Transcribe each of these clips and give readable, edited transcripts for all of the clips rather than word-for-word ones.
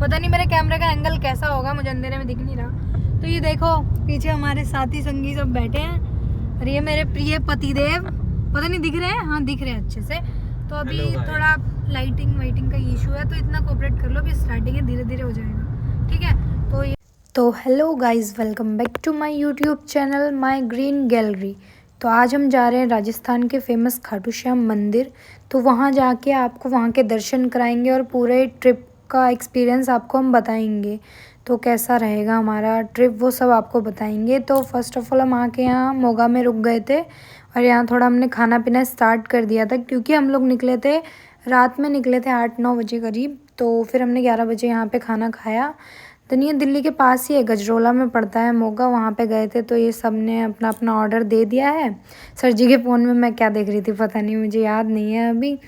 पता नहीं मेरे कैमरे का एंगल कैसा होगा, मुझे अंधेरे में दिख नहीं रहा। तो ये देखो पीछे हमारे साथी संगी सब बैठे हैं और ये मेरे प्रिय पतिदेव, पता नहीं दिख रहे हैं, हाँ दिख रहे हैं अच्छे से। तो अभी थोड़ा लाइटिंग वाइटिंग का इशू है, तो इतना कोऑपरेट कर लो, अभी स्टार्टिंग है, धीरे धीरे हो जाएगा, ठीक है। तो hello guys, welcome back to my YouTube channel My Green Gallery. तो आज हम जा रहे हैं राजस्थान के फेमस खाटू श्याम मंदिर। तो वहाँ जाके आपको वहाँ के दर्शन कराएंगे और पूरे ट्रिप का एक्सपीरियंस आपको हम बताएंगे। तो कैसा रहेगा हमारा ट्रिप वो सब आपको बताएंगे। तो फर्स्ट ऑफ ऑल हम आके यहाँ मोगा में रुक गए थे और यहाँ थोड़ा हमने खाना पीना स्टार्ट कर दिया था, क्योंकि हम लोग निकले थे रात में, निकले थे 8-9 बजे करीब। तो फिर हमने 11 बजे यहाँ पे खाना खाया। तो नहीं, दिल्ली के पास ही है, गजरोला में पड़ता है मोगा, वहाँ पे गए थे। तो ये सब ने अपना अपना ऑर्डर दे दिया है। सर जी के फ़ोन में मैं क्या देख रही थी पता नहीं, मुझे याद नहीं है अभी।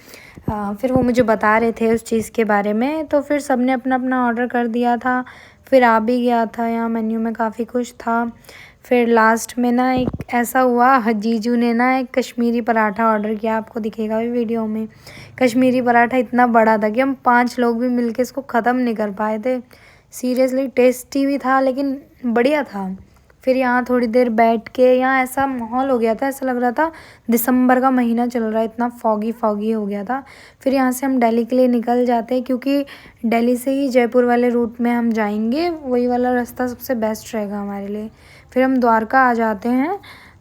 फिर वो मुझे बता रहे थे उस चीज़ के बारे में। तो फिर सब ने अपना अपना ऑर्डर कर दिया था, फिर आ भी गया था। यहाँ मेन्यू में काफ़ी कुछ था। फिर लास्ट में ना एक ऐसा हुआ, जीजू ने ना एक कश्मीरी पराठा ऑर्डर किया, आपको दिखेगा भी वीडियो में। कश्मीरी पराठा इतना बड़ा था कि हम 5 लोग भी मिलके इसको ख़त्म नहीं कर पाए थे। सीरियसली टेस्टी भी था लेकिन बढ़िया था। फिर यहाँ थोड़ी देर बैठ के, यहाँ ऐसा माहौल हो गया था, ऐसा लग रहा था दिसंबर का महीना चल रहा है, इतना फॉगी फॉगी हो गया था। फिर यहाँ से हम दिल्ली के लिए निकल जाते हैं, क्योंकि दिल्ली से ही जयपुर वाले रूट में हम जाएंगे, वही वाला रास्ता सबसे बेस्ट रहेगा हमारे लिए। फिर हम द्वारका आ जाते हैं।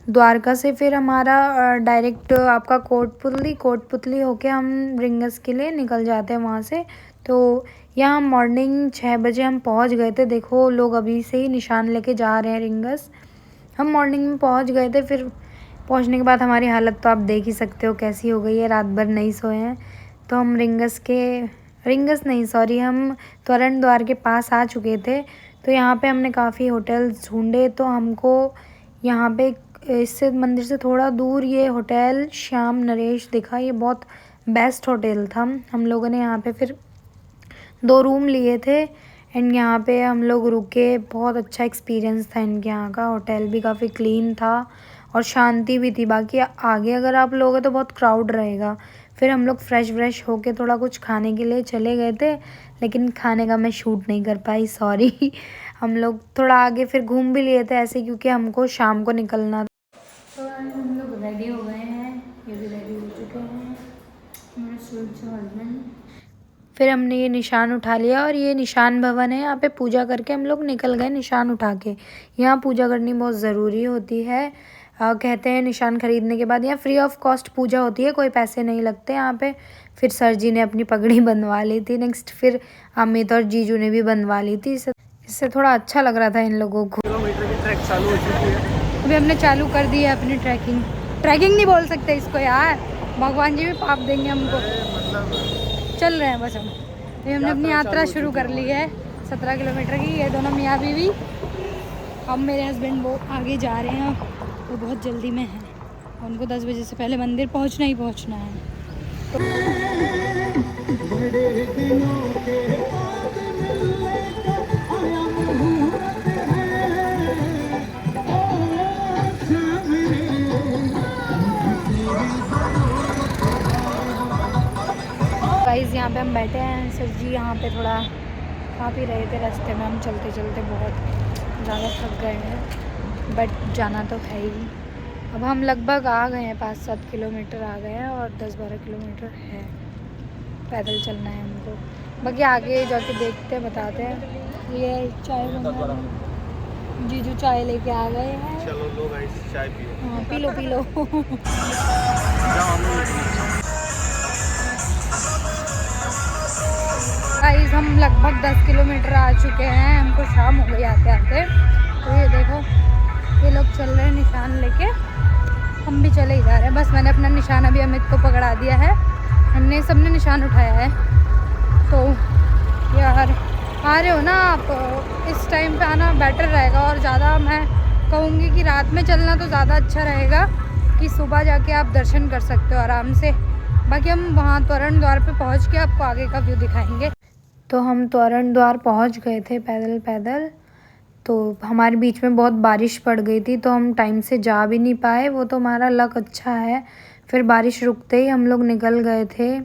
द्वारका से फिर हमारा डायरेक्ट आपका कोटपुतली होके हम रिंगस के लिए निकल जाते हैं वहाँ से। तो यहाँ मॉर्निंग 6 बजे हम पहुँच गए थे। देखो लोग अभी से ही निशान लेके जा रहे हैं रिंगस। हम मॉर्निंग में पहुँच गए थे। फिर पहुँचने के बाद हमारी हालत तो आप देख ही सकते हो कैसी हो गई है, रात भर नहीं सोए हैं। तो हम हम तोरण द्वार के पास आ चुके थे। तो यहाँ पे हमने काफ़ी होटल्स ढूंढे, तो हमको यहाँ पे इससे मंदिर से थोड़ा दूर ये होटल श्याम नरेश दिखा। ये बहुत बेस्ट होटल था। हम लोगों ने यहाँ पे फिर 2 रूम लिए थे एंड यहाँ पे हम लोग रुके। बहुत अच्छा एक्सपीरियंस था इनके यहाँ का। होटल भी काफ़ी क्लीन था और शांति भी थी। बाकी आगे अगर आप लोगे तो बहुत क्राउड रहेगा। फिर हम लोग फ्रेश होके थोड़ा कुछ खाने के लिए चले गए थे, लेकिन खाने का मैं शूट नहीं कर पाई, सॉरी। हम लोग थोड़ा आगे फिर घूम भी लिए थे ऐसे, क्योंकि हमको शाम को निकलना था। तो हम लोग रेडी हो गए हैं, ये भी रेडी हो चुके हैं, मेरे स्वीट हस्बैंड। फिर हमने ये निशान उठा लिया और ये निशान भवन है, यहाँ पे पूजा करके हम लोग निकल गए निशान उठा के। यहाँ पूजा करनी बहुत ज़रूरी होती है। कहते हैं निशान खरीदने के बाद यहाँ फ्री ऑफ कॉस्ट पूजा होती है, कोई पैसे नहीं लगते यहाँ पे। फिर सर जी ने अपनी पगड़ी बनवा ली थी नेक्स्ट, फिर अमित और जीजू ने भी बनवा ली थी। इससे थोड़ा अच्छा लग रहा था इन लोगों को। किलोमीटर की ट्रैक चालू हो चुकी है। अभी हमने चालू कर दी है अपनी ट्रैकिंग नहीं बोल सकते इसको यार, भगवान जी भी पाप देंगे हमको। चल रहे हैं बस हम। अभी हमने अपनी यात्रा शुरू कर ली है 17 किलोमीटर की। ये दोनों मियाँ बीवी, हम मेरे हस्बैंड वो आगे जा रहे हैं, वो बहुत जल्दी में है, उनको 10 बजे से पहले मंदिर पहुंचना ही पहुंचना है। गाइस यहाँ पे हम बैठे हैं, सर जी यहाँ पे थोड़ा खा पी रहे थे रास्ते में। हम चलते चलते बहुत ज़्यादा थक गए हैं, बट जाना तो है ही। अब हम लगभग आ गए हैं, 5-7 किलोमीटर आ गए हैं और 10-12 किलोमीटर है, पैदल चलना है हमको। बाकी आगे जाके देखते हैं, बताते हैं। ये चाय बना रहे हैं, जीजू चाय लेके आ गए हैं। चलो लो गाइस, चाय पियो। हाँ पी लो। गाइस हम लगभग 10 किलोमीटर आ चुके हैं, हमको शाम हो गई आते आते। तो ये देखो ये लोग चल रहे हैं निशान लेके, हम भी चले ही जा रहे हैं। बस मैंने अपना निशान अभी अमित को पकड़ा दिया है, हमने सबने निशान उठाया है। तो यार आ रहे हो ना आप, इस टाइम पे आना बेटर रहेगा। और ज़्यादा मैं कहूँगी कि रात में चलना तो ज़्यादा अच्छा रहेगा, कि सुबह जाके आप दर्शन कर सकते हो आराम से। बाकी हम वहाँ तोरण द्वार पे पहुँच के आपको आगे का व्यू दिखाएंगे। तो हम तोरण द्वार पहुँच गए थे पैदल। तो हमारे बीच में बहुत बारिश पड़ गई थी, तो हम टाइम से जा भी नहीं पाए। वो तो हमारा लक अच्छा है, फिर बारिश रुकते ही हम लोग निकल गए थे।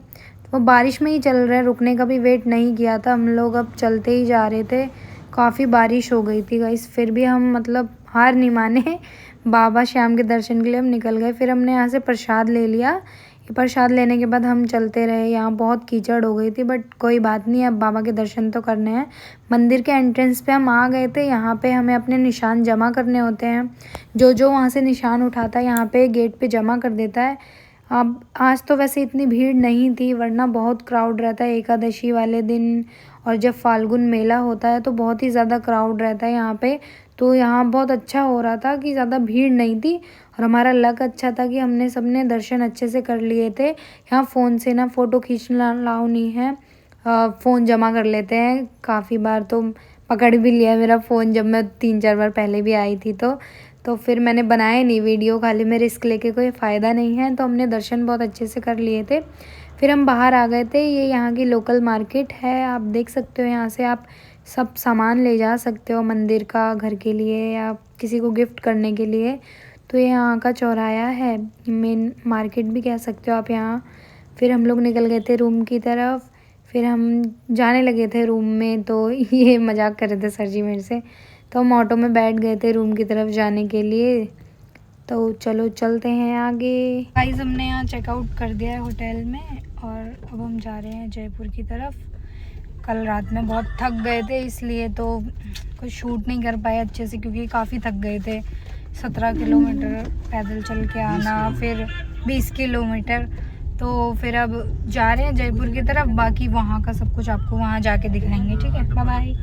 तो बारिश में ही चल रहे हैं, रुकने का भी वेट नहीं किया था हम लोग, अब चलते ही जा रहे थे। काफ़ी बारिश हो गई थी गाइस, फिर भी हम मतलब हार नहीं माने। बाबा श्याम के दर्शन के लिए हम निकल गए। फिर हमने यहाँ से प्रसाद ले लिया। ये प्रसाद लेने के बाद हम चलते रहे। यहाँ बहुत कीचड़ हो गई थी बट कोई बात नहीं, अब बाबा के दर्शन तो करने हैं। मंदिर के एंट्रेंस पे हम आ गए थे। यहाँ पे हमें अपने निशान जमा करने होते हैं। जो जो वहाँ से निशान उठाता है यहाँ पे गेट पे जमा कर देता है। अब आज तो वैसे इतनी भीड़ नहीं थी, वरना बहुत क्राउड रहता है एकादशी वाले दिन, और जब फाल्गुन मेला होता है तो बहुत ही ज़्यादा क्राउड रहता है यहाँ पे। तो यहाँ बहुत अच्छा हो रहा था कि ज़्यादा भीड़ नहीं थी, और हमारा लक अच्छा था कि हमने सबने दर्शन अच्छे से कर लिए थे। यहाँ फ़ोन से ना फ़ोटो खींचना अलाउ नहीं है, फ़ोन जमा कर लेते हैं। काफ़ी बार तो पकड़ भी लिया मेरा फ़ोन, जब मैं 3-4 बार पहले भी आई थी तो फिर मैंने बनाए नहीं वीडियो, खाली में रिस्क लेके कोई फ़ायदा नहीं है। तो हमने दर्शन बहुत अच्छे से कर लिए थे। फिर हम बाहर आ गए थे। ये यहाँ की लोकल मार्केट है, आप देख सकते हो। यहाँ से आप सब सामान ले जा सकते हो मंदिर का, घर के लिए या किसी को गिफ्ट करने के लिए। तो ये यहाँ का चौराहा है, मेन मार्केट भी कह सकते हो आप यहाँ। फिर हम लोग निकल गए थे रूम की तरफ। फिर हम जाने लगे थे रूम में, तो ये मजाक कर रहे थे सर जी मेरे से। तो हम ऑटो में बैठ गए थे रूम की तरफ जाने के लिए। तो चलो चलते हैं आगे। गाइस हमने यहाँ चेकआउट कर दिया है होटल में, और अब हम जा रहे हैं जयपुर की तरफ। कल रात में बहुत थक गए थे, इसलिए तो कुछ शूट नहीं कर पाए अच्छे से, क्योंकि काफ़ी थक गए थे। 17 किलोमीटर पैदल चल के आना, फिर 20 किलोमीटर। तो फिर अब जा रहे हैं जयपुर की तरफ। बाकी वहाँ का सब कुछ आपको वहाँ जाके दिखाएंगे, ठीक है। Bye bye.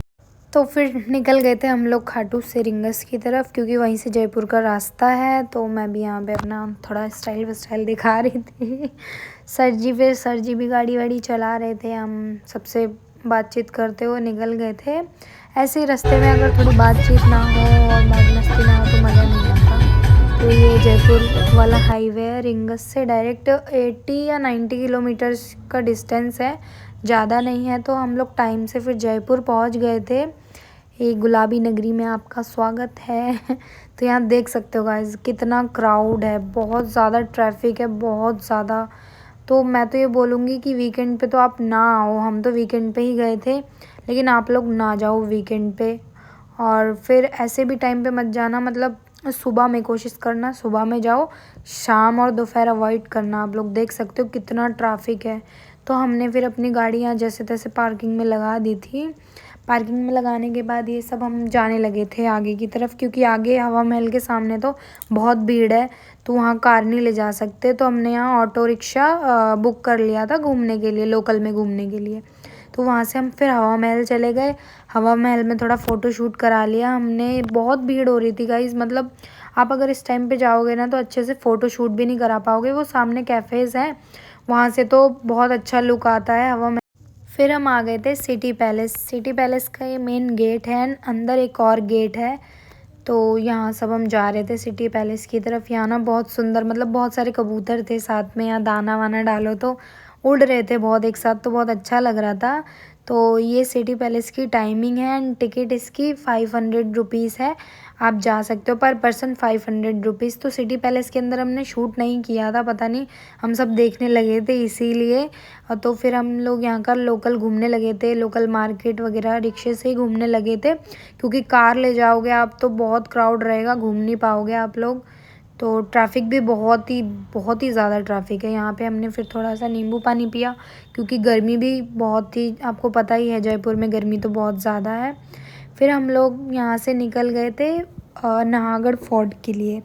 तो फिर निकल गए थे हम लोग खाटू सेरिंगस की तरफ, क्योंकि वहीं से जयपुर का रास्ता है। तो मैं भी यहाँ पे अपना थोड़ा स्टाइल दिखा रही थी। सर जी भी गाड़ी वाड़ी चला रहे थे, हम सबसे बातचीत करते हुए निकल गए थे। ऐसे ही रास्ते में अगर थोड़ी बातचीत ना हो और मौज मस्ती ना हो तो मज़ा नहीं आता। तो ये जयपुर वाला हाईवे है, रिंगस से डायरेक्ट 80 या 90 किलोमीटर्स का डिस्टेंस है, ज़्यादा नहीं है। तो हम लोग टाइम से फिर जयपुर पहुंच गए थे। ये गुलाबी नगरी में आपका स्वागत है। तो यहाँ देख सकते हो गाइस कितना क्राउड है, बहुत ज़्यादा ट्रैफिक है, बहुत ज़्यादा। तो मैं तो ये बोलूँगी कि वीकेंड पे तो आप ना आओ। हम तो वीकेंड पे ही गए थे, लेकिन आप लोग ना जाओ वीकेंड पे। और फिर ऐसे भी टाइम पे मत जाना, मतलब सुबह में कोशिश करना, सुबह में जाओ, शाम और दोपहर अवॉइड करना। आप लोग देख सकते हो कितना ट्रैफिक है। तो हमने फिर अपनी गाड़ी यहाँ जैसे तैसे पार्किंग में लगा दी थी। पार्किंग में लगाने के बाद ये सब हम जाने लगे थे आगे की तरफ, क्योंकि आगे हवा महल के सामने तो बहुत भीड़ है, तो वहाँ कार नहीं ले जा सकते। तो हमने यहाँ ऑटो रिक्शा बुक कर लिया था घूमने के लिए, लोकल में घूमने के लिए। तो वहाँ से हम फिर हवा महल चले गए। हवा महल में थोड़ा फ़ोटो शूट करा लिया हमने। बहुत भीड़ हो रही थी गाइस, मतलब आप अगर इस टाइम पे जाओगे ना तो अच्छे से फ़ोटो शूट भी नहीं करा पाओगे। वो सामने कैफ़ेज़ हैं, वहाँ से तो बहुत अच्छा लुक आता है हवा महल। फिर हम आ गए थे सिटी पैलेस। सिटी पैलेस का ये मेन गेट है, अंदर एक और गेट है। तो यहाँ सब हम जा रहे थे सिटी पैलेस की तरफ। यहाँ ना बहुत सुंदर, मतलब बहुत सारे कबूतर थे साथ में, यहाँ दाना वाना डालो तो उड़ रहे थे बहुत एक साथ, तो बहुत अच्छा लग रहा था। तो ये सिटी पैलेस की टाइमिंग है एंड टिकट इसकी 500 रुपीज़ है। आप जा सकते हो पर पर्सन 500 रुपीज़। तो सिटी पैलेस के अंदर हमने शूट नहीं किया था, पता नहीं हम सब देखने लगे थे इसीलिए। तो फिर हम लोग यहाँ का लोकल घूमने लगे थे, लोकल मार्केट वगैरह रिक्शे से ही घूमने लगे थे, क्योंकि कार ले जाओगे आप तो बहुत क्राउड रहेगा, घूम नहीं पाओगे आप लोग। तो ट्रैफिक भी बहुत ही ज़्यादा ट्रैफिक है यहाँ पे। हमने फिर थोड़ा सा नींबू पानी पिया, क्योंकि गर्मी भी बहुत ही, आपको पता ही है जयपुर में गर्मी तो बहुत ज़्यादा है। फिर हम लोग यहाँ से निकल गए थे नाहरगढ़ फोर्ट के लिए।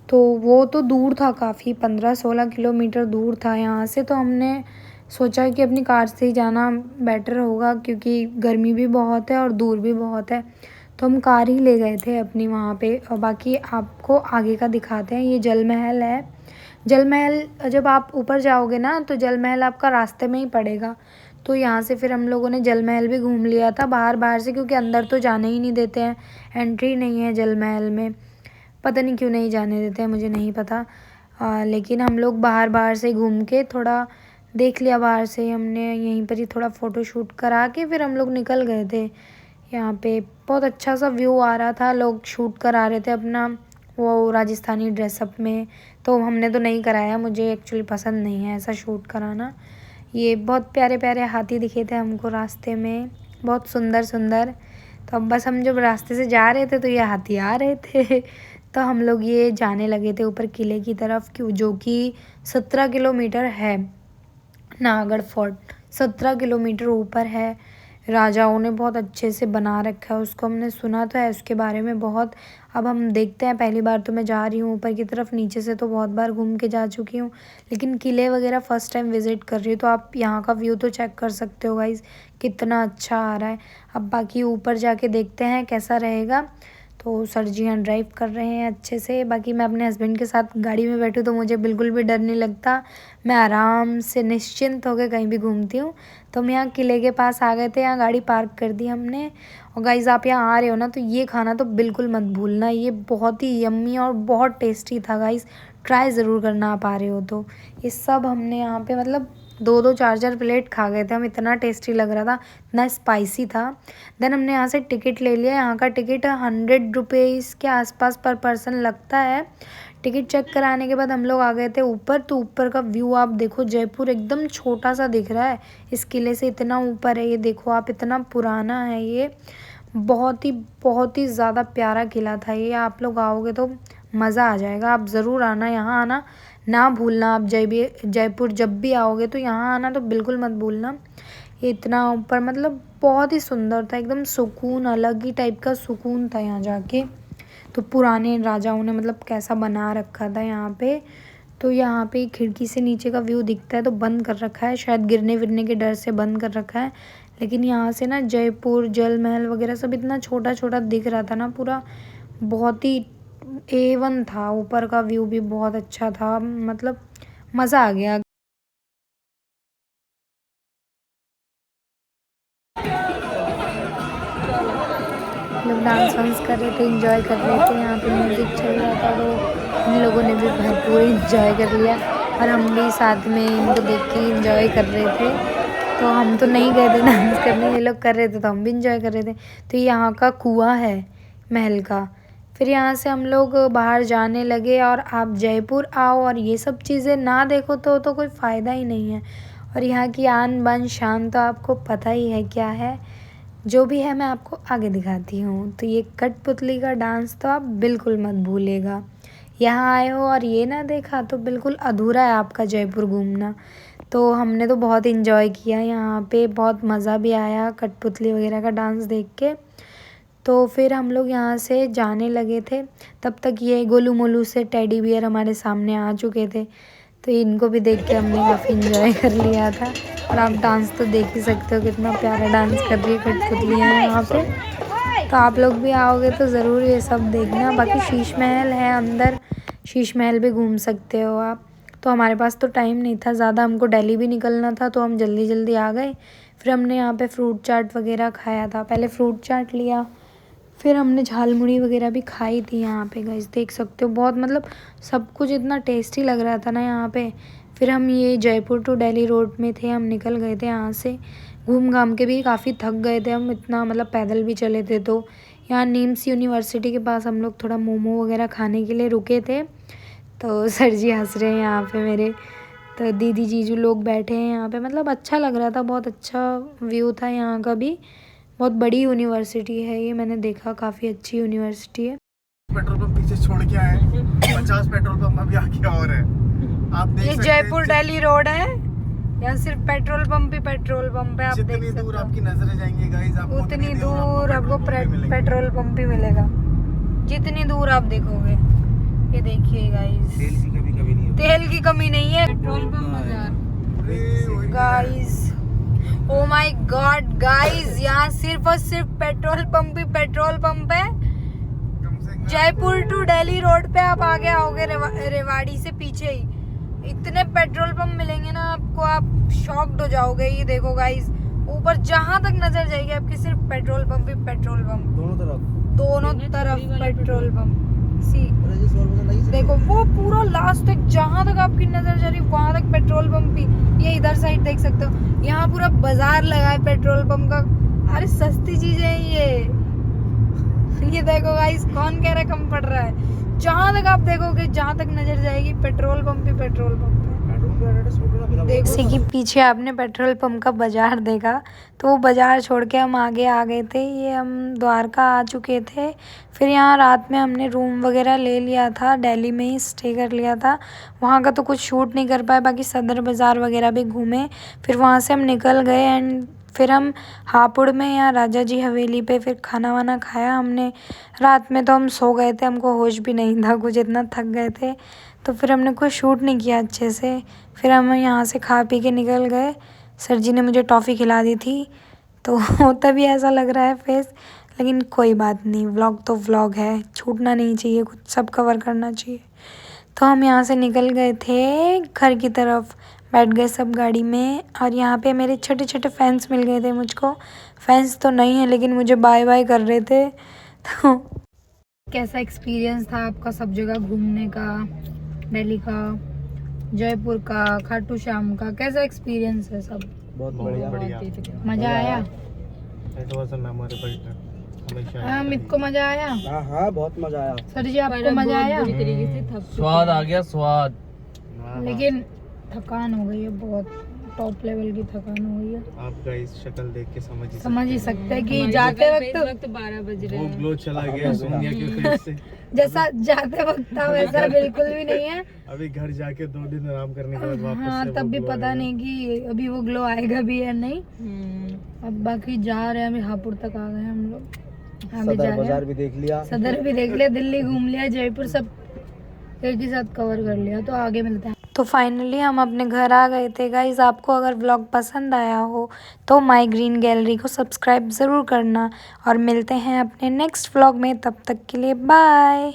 तो वो तो दूर था काफ़ी, 15-16 किलोमीटर दूर था यहाँ से। तो हमने सोचा कि अपनी कार से ही जाना बेटर होगा, क्योंकि गर्मी भी बहुत है और दूर भी बहुत है। तो हम कार ही ले गए थे अपनी वहाँ पे। और बाकी आपको आगे का दिखाते हैं। ये जल महल है। जल महल जब आप ऊपर जाओगे ना तो जल महल आपका रास्ते में ही पड़ेगा। तो यहाँ से फिर हम लोगों ने जल महल भी घूम लिया था बाहर से, क्योंकि अंदर तो जाने ही नहीं देते हैं, एंट्री नहीं है जल महल में। पता नहीं क्यों नहीं जाने देते हैं, मुझे नहीं पता। लेकिन हम लोग बाहर से घूम के थोड़ा देख लिया बाहर से। हमने यहीं पर ही थोड़ा फ़ोटो शूट करा के फिर हम लोग निकल गए थे। यहाँ पे बहुत अच्छा सा व्यू आ रहा था, लोग शूट करा रहे थे अपना वो राजस्थानी ड्रेसअप में। तो हमने तो नहीं कराया, मुझे एक्चुअली पसंद नहीं है ऐसा शूट कराना। ये बहुत प्यारे प्यारे हाथी दिखे थे हमको रास्ते में, बहुत सुंदर सुंदर। तो अब बस हम जब रास्ते से जा रहे थे तो ये हाथी आ रहे थे तो हम लोग ये जाने लगे थे ऊपर किले की तरफ, क्यों जो कि 17 किलोमीटर है नाहरगढ़ फोर्ट। 17 किलोमीटर ऊपर है। राजाओं ने बहुत अच्छे से बना रखा है उसको, हमने सुना तो है उसके बारे में बहुत। अब हम देखते हैं, पहली बार तो मैं जा रही हूँ ऊपर की तरफ, नीचे से तो बहुत बार घूम के जा चुकी हूँ, लेकिन किले वगैरह फ़र्स्ट टाइम विज़िट कर रही हूँ। तो आप यहाँ का व्यू तो चेक कर सकते हो गाइज़, कितना अच्छा आ रहा है। अब बाकी ऊपर जाके देखते हैं कैसा रहेगा। तो सर जी यहाँ ड्राइव कर रहे हैं अच्छे से। बाकी मैं अपने हस्बैंड के साथ गाड़ी में बैठूँ तो मुझे बिल्कुल भी डर नहीं लगता, मैं आराम से निश्चिंत होकर कहीं भी घूमती हूँ। तो हम यहाँ किले के पास आ गए थे, यहाँ गाड़ी पार्क कर दी हमने। और गाइज़ आप यहाँ आ रहे हो ना तो ये खाना तो बिल्कुल मत भूलना, ये बहुत ही यम्मी और बहुत टेस्टी था गाइज़, ट्राई ज़रूर करना आप आ रहे हो तो। ये सब हमने यहाँ पे मतलब 2-2 4-4 प्लेट खा गए थे हम, इतना टेस्टी लग रहा था, इतना स्पाइसी था। देन हमने यहाँ से टिकट ले लिया। यहाँ का टिकट 100 रुपीज़ के आसपास पर पर्सन लगता है। टिकट चेक कराने के बाद हम लोग आ गए थे ऊपर। तो ऊपर का व्यू आप देखो, जयपुर एकदम छोटा सा दिख रहा है इस किले से, इतना ऊपर है ये देखो आप, इतना पुराना है ये, बहुत ही ज़्यादा प्यारा किला था ये। आप लोग आओगे तो मज़ा आ जाएगा, आप ज़रूर आना, यहाँ आना ना भूलना। आप जयपुर जब भी आओगे तो यहाँ आना तो बिल्कुल मत भूलना। ये इतना ऊपर मतलब बहुत ही सुंदर था, एकदम सुकून, अलग ही टाइप का सुकून था यहाँ जाके। तो पुराने राजाओं ने मतलब कैसा बना रखा था यहाँ पे। तो यहाँ पे खिड़की से नीचे का व्यू दिखता है, तो बंद कर रखा है, शायद गिरने विरने के डर से बंद कर रखा है। लेकिन यहाँ से ना जयपुर, जल महल वगैरह सब इतना छोटा छोटा दिख रहा था ना पूरा, बहुत ही A1 था। ऊपर का व्यू भी बहुत अच्छा था, मतलब मज़ा आ गया। लोग डांस वांस कर रहे थे, एंजॉय कर रहे थे, यहाँ पे म्यूज़िक चल रहा था तो उन लोगों ने भी भरपूर एंजॉय कर लिया और हम भी साथ में इनको देख के एंजॉय कर रहे थे। तो हम तो नहीं गए थे डांस करने, ये लोग कर रहे थे तो हम भी इंजॉय कर रहे थे। तो यहाँ का कुआं है महल का। फिर यहाँ से हम लोग बाहर जाने लगे। और आप जयपुर आओ और ये सब चीज़ें ना देखो तो कोई फ़ायदा ही नहीं है। और यहाँ की आन बान शान तो आपको पता ही है क्या है, जो भी है मैं आपको आगे दिखाती हूँ। तो ये कठपुतली का डांस तो आप बिल्कुल मत भूलिएगा, यहाँ आए हो और ये ना देखा तो बिल्कुल अधूरा है आपका जयपुर घूमना। तो हमने तो बहुत इन्जॉय किया यहाँ पे, बहुत मज़ा भी आया कठपुतली वगैरह का डांस देख के। तो फिर हम लोग यहाँ से जाने लगे थे, तब तक ये गोलू मोलू से टेडी बियर हमारे सामने आ चुके थे। तो इनको भी देख के हमने काफ़ी इन्जॉय कर लिया था। और आप डांस तो देख ही सकते हो, कितना प्यारा डांस कर रही है कठपुतलियाँ यहाँ पे। तो आप लोग भी आओगे तो ज़रूर ये सब देखना। बाकी शीश महल है अंदर, शीश महल भी घूम सकते हो आप। तो हमारे पास तो टाइम नहीं था ज़्यादा, हमको दिल्ली भी निकलना था तो हम जल्दी जल्दी आ गए। फिर हमने यहाँ पे फ्रूट चाट वगैरह खाया था, पहले फ्रूट चाट लिया, फिर हमने झालमुड़ी वगैरह भी खाई थी यहाँ पे गाइस, देख सकते हो बहुत मतलब सब कुछ इतना टेस्टी लग रहा था ना यहाँ पे। फिर हम ये जयपुर टू दिल्ली रोड में थे, हम निकल गए थे यहाँ से, घूम घाम के भी काफ़ी थक गए थे हम, इतना मतलब पैदल भी चले थे। तो यहाँ नीम्स यूनिवर्सिटी के पास हम लोग थोड़ा मोमो वगैरह खाने के लिए रुके थे। तो सर जी हंस रहे हैं यहाँ पे मेरे, तो दीदी जीजू लोग बैठे हैं यहाँ पे, मतलब अच्छा लग रहा था, बहुत अच्छा व्यू था यहाँ का भी। बहुत बड़ी यूनिवर्सिटी है ये, मैंने देखा काफ़ी अच्छी यूनिवर्सिटी है। पेट्रोल पंप पीछे छोड़ के आए, 50 पेट्रोल पंप अभी आगे और है, आप देख ये सकते जयपुर दिल्ली रोड है, यहाँ सिर्फ पेट्रोल पंप ही पेट्रोल पंप है। आप देख जितनी सकते दूर हो आपकी नजरें जाएंगी गाइस, आपको उतनी दूर आपको पेट्रोल पंप ही मिलेगा, जितनी दूर आप देखोगे। ये देखिए गाइस, तेल की कमी नहीं है, petrol pump guys. Oh my God guys, यहाँ सिर्फ और सिर्फ पेट्रोल पंप ही पेट्रोल पंप है। जयपुर टू दिल्ली रोड पे आप आगे आओगे रेवाड़ी से पीछे ही इतने पेट्रोल पंप मिलेंगे ना आपको, आप शॉक्ड हो जाओगे। ये देखो गाइस, ऊपर जहाँ तक नजर जाएगी आपकी सिर्फ पेट्रोल पंप ही पेट्रोल पंप, दोनों तरफ पेट्रोल पंप। सी देखो वो पूरा लास्ट तक जहाँ तक आपकी नजर जा रही वहां तक पेट्रोल पंप ही। ये इधर साइड देख सकते हो, यहाँ पूरा बाजार लगा है पेट्रोल पंप का। अरे सस्ती चीजें है ये देखो गाइस, कौन कह रहा है कम पड़ रहा है। जहाँ तक आप देखोगे, जहाँ तक नजर जाएगी पेट्रोल पंप ही पेट्रोल पंप है। जैसे कि पीछे आपने पेट्रोल पंप का बाजार देखा, तो वो बाजार छोड़ के हम आगे आ गए थे। ये हम द्वारका आ चुके थे। फिर यहाँ रात में हमने रूम वगैरह ले लिया था, दिल्ली में ही स्टे कर लिया था। वहाँ का तो कुछ शूट नहीं कर पाए, बाकी सदर बाज़ार वगैरह भी घूमे। फिर वहाँ से हम निकल गए एंड फिर हम हापुड़ में यहाँ राजा जी हवेली पे फिर खाना वाना खाया हमने। रात में तो हम सो गए थे, हमको होश भी नहीं था कुछ, इतना थक गए थे। तो फिर हमने कोई शूट नहीं किया अच्छे से। फिर हम यहाँ से खा पी के निकल गए। सर जी ने मुझे टॉफ़ी खिला दी थी, तो तभी ऐसा लग रहा है फेस, लेकिन कोई बात नहीं, व्लॉग तो व्लॉग है, छूटना नहीं चाहिए, कुछ सब कवर करना चाहिए। तो हम यहाँ से निकल गए थे घर की तरफ, बैठ गए सब गाड़ी में। और यहाँ पे मेरे छोटे छोटे फैंस मिल गए थे मुझको। फैंस तो नहीं है लेकिन मुझे बाय बाय कर रहे थे। तो कैसा एक्सपीरियंस था आपका सब जगह घूमने का, दिल्ली का, जयपुर का, खाटू श्याम का, कैसा एक्सपीरियंस है सब? बहुत बढ़िया। मज़ा आया? It was a memorable trip. हमेशा हाँ, अमित को मज़ा आया? हाँ बहुत मजा आया। सर जी आपको मज़ा आया? स्वाद आ गया स्वाद। लेकिन थकान हो गई है, बहुत टॉप लेवल की थकान हो गई है। आपका इस शक्ल देख के समझ ही सकते हैं कि जाते वक्त 12 बज रहे वो हैं। ग्लो चला गया सोनिया के फेस से। जैसा जाते वक्त था वैसा बिल्कुल भी नहीं है। अभी घर जाके 2 दिन आराम करने के बाद वापस हाँ, से तब वो भी glow पता आएगा। नहीं कि अभी वो ग्लो आएगा भी या नहीं। अब बाकी जा रहे हैं, अभी हापुड़ तक आ गए हम लोग। आगे जा सदर रहे बाजार हैं, भी देख लिया। सदर भी देख लिया, दिल्ली घूम लिया, जयपुर सब एक ही साथ कवर कर लिया। तो आगे मिलते हैं। तो फाइनली हम अपने घर आ गए थे गाइज। आपको अगर व्लॉग पसंद आया हो तो माई ग्रीन गैलरी को सब्सक्राइब ज़रूर करना, और मिलते हैं अपने नेक्स्ट व्लॉग में। तब तक के लिए बाय।